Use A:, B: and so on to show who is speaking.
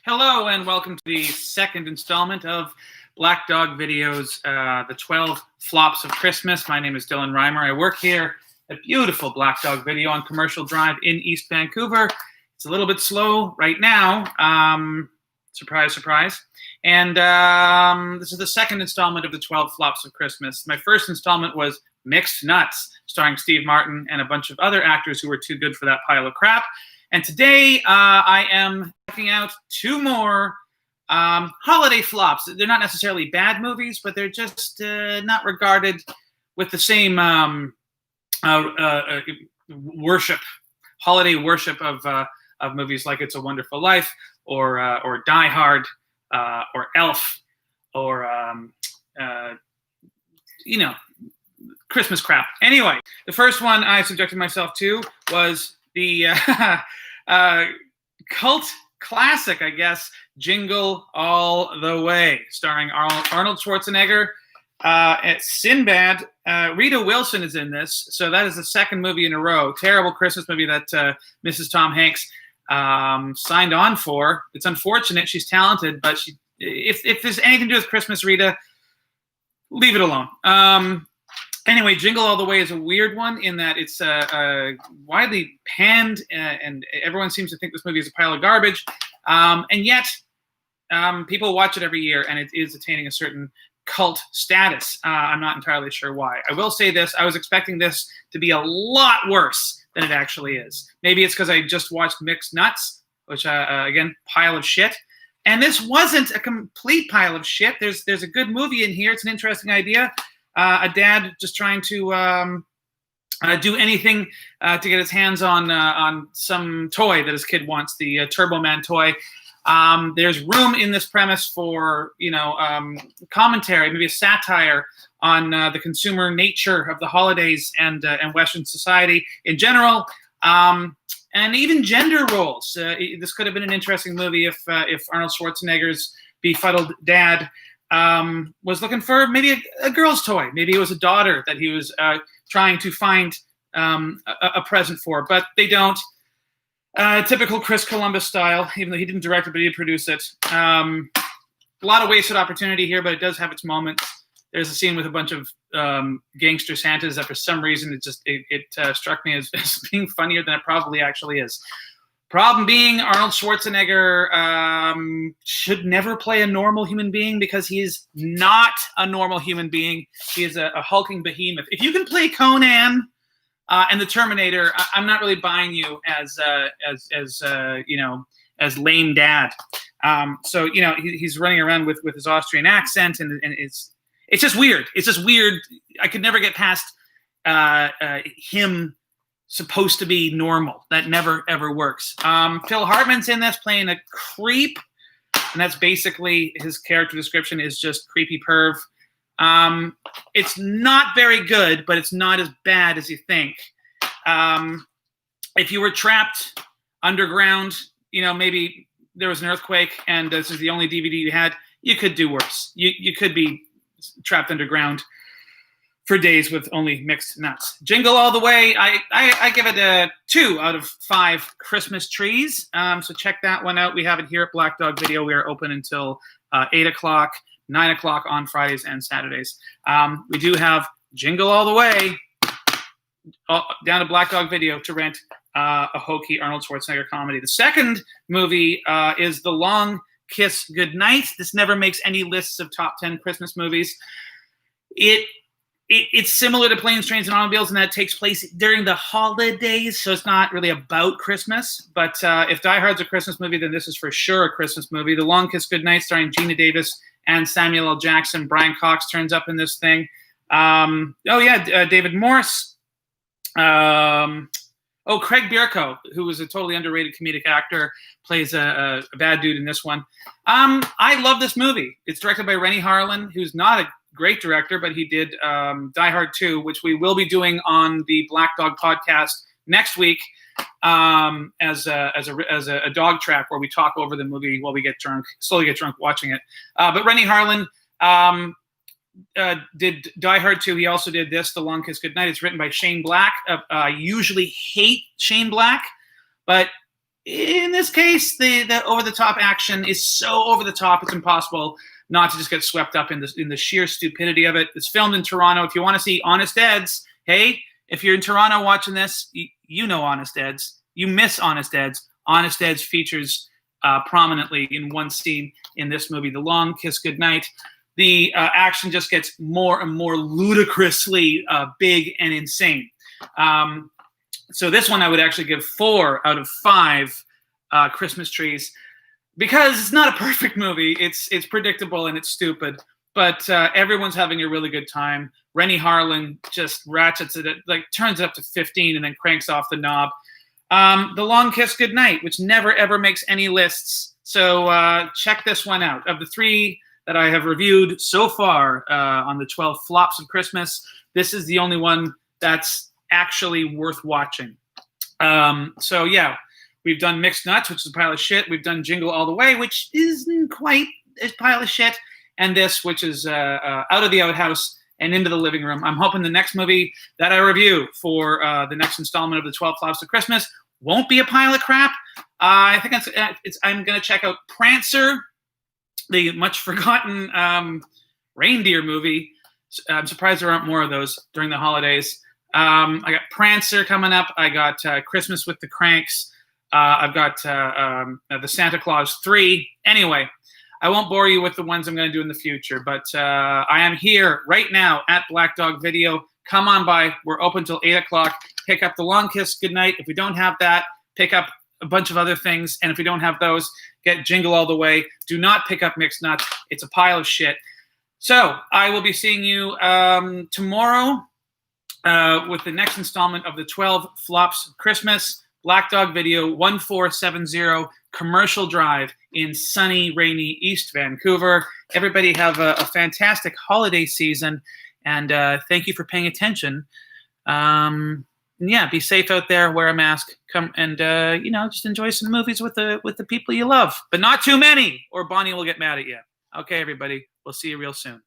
A: Hello and welcome to the second installment of Black Dog Video's the 12 Flops of Christmas. My name is Dylan Reimer. I work here at beautiful Black Dog Video on Commercial Drive in East Vancouver. It's a little bit slow right now. Surprise, surprise. And this is the second installment of the 12 Flops of Christmas. My first installment was Mixed Nuts, starring Steve Martin and a bunch of other actors who were too good for that pile of crap. And today I am checking out two more holiday flops. They're not necessarily bad movies, but they're just not regarded with the same holiday worship of movies like It's a Wonderful Life or Die Hard or Elf or Christmas crap. Anyway, the first one I subjected myself to was the cult classic, I guess, Jingle All the Way, starring Arnold Schwarzenegger. Sinbad. Rita Wilson is in this, so that is the second movie in a row. Terrible Christmas movie that Mrs. Tom Hanks signed on for. It's unfortunate. She's talented, but if there's anything to do with Christmas, Rita, leave it alone. Anyway, Jingle All the Way is a weird one in that it's widely panned, and everyone seems to think this movie is a pile of garbage. And yet, people watch it every year, and it is attaining a certain cult status. I'm not entirely sure why. I will say this. I was expecting this to be a lot worse than it actually is. Maybe it's because I just watched Mixed Nuts, which, again, pile of shit. And this wasn't a complete pile of shit. There's a good movie in here. It's an interesting idea. A dad just trying to do anything to get his hands on some toy that his kid wants, the Turbo Man toy. There's room in this premise for commentary, maybe a satire on the consumer nature of the holidays and Western society in general, and even gender roles. This could have been an interesting movie if Arnold Schwarzenegger's befuddled dad was looking for maybe a girl's toy. Maybe it was a daughter that he was trying to find a present for, but they don't. Typical Chris Columbus style, even though he didn't direct it, but he did produce it. A lot of wasted opportunity here, but it does have its moments. There's a scene with a bunch of gangster Santas that for some reason it struck me as being funnier than it probably actually is. Problem being, Arnold Schwarzenegger should never play a normal human being because he is not a normal human being. He is a hulking behemoth. If you can play Conan and the Terminator, I'm not really buying you as lame dad. So he's running around with his Austrian accent, and it's just weird. It's just weird. I could never get past him supposed to be normal. That never ever works. Phil Hartman's in this playing a creep, and that's basically his character description is just creepy perv. It's not very good, but it's not as bad as you think. If you were trapped underground, maybe there was an earthquake and this is the only DVD you had, you could do worse. You could be trapped underground for days with only Mixed Nuts. Jingle All the Way, I give it a 2 out of 5 Christmas trees. So check that one out. We have it here at Black Dog Video. We are open until 8 o'clock, 9 o'clock on Fridays and Saturdays. We do have Jingle All the Way down to Black Dog Video to rent a hokey Arnold Schwarzenegger comedy. The second movie is The Long Kiss Goodnight. This never makes any lists of top 10 Christmas movies. It's similar to Planes, Trains, and Automobiles in that it takes place during the holidays, so it's not really about Christmas. But if Die Hard's a Christmas movie, then this is for sure a Christmas movie. The Long Kiss Goodnight, starring Gina Davis and Samuel L. Jackson. Brian Cox turns up in this thing. David Morse. Craig Bierko, who was a totally underrated comedic actor, plays a bad dude in this one. I love this movie. It's directed by Renny Harlin, who's not a great director, but he did Die Hard 2, which we will be doing on the Black Dog podcast next week as a dog track where we talk over the movie while we slowly get drunk watching it. But Renny Harlin did Die Hard 2. He also did this, The Long Kiss Goodnight. It's written by Shane Black. I usually hate Shane Black, but in this case, the over-the-top action is so over-the-top, it's impossible not to just get swept up in the sheer stupidity of it. It's filmed in Toronto. If you want to see Honest Ed's, hey, if you're in Toronto watching this, you know Honest Ed's. You miss Honest Ed's. Honest Ed's features prominently in one scene in this movie, The Long Kiss Goodnight. The action just gets more and more ludicrously big and insane. So this one I would actually give 4 out of 5 Christmas trees, because it's not a perfect movie. It's predictable and it's stupid, but everyone's having a really good time. Rennie Harlan just ratchets it, like turns it up to 15 and then cranks off the knob. The Long Kiss Goodnight, which never ever makes any lists. So check this one out. Of the 3 that I have reviewed so far on the 12 flops of Christmas, this is the only one that's actually worth watching. So yeah, we've done Mixed Nuts, which is a pile of shit. We've done Jingle All the Way, which isn't quite a pile of shit. And this, which is Out of the Outhouse and Into the Living Room. I'm hoping the next movie that I review for the next installment of the 12 Flops of Christmas won't be a pile of crap. I think I'm going to check out Prancer, the much forgotten reindeer movie. I'm surprised there aren't more of those during the holidays. I got Prancer coming up. I got Christmas with the Cranks. I've got the Santa Claus 3. Anyway, I won't bore you with the ones I'm going to do in the future, but I am here right now at Black Dog Video. Come on by. We're open till 8 o'clock. Pick up The Long Kiss Goodnight. If we don't have that, pick up a bunch of other things. And if we don't have those, get Jingle All the Way. Do not pick up Mixed Nuts. It's a pile of shit. So I will be seeing you tomorrow with the next installment of the 12 Flops of Christmas. Black Dog Video, 1470 Commercial Drive in sunny, rainy East Vancouver. Everybody have a fantastic holiday season, and thank you for paying attention. Yeah, be safe out there. Wear a mask. Come and just enjoy some movies with the people you love, but not too many, or Bonnie will get mad at you. Okay, everybody, we'll see you real soon.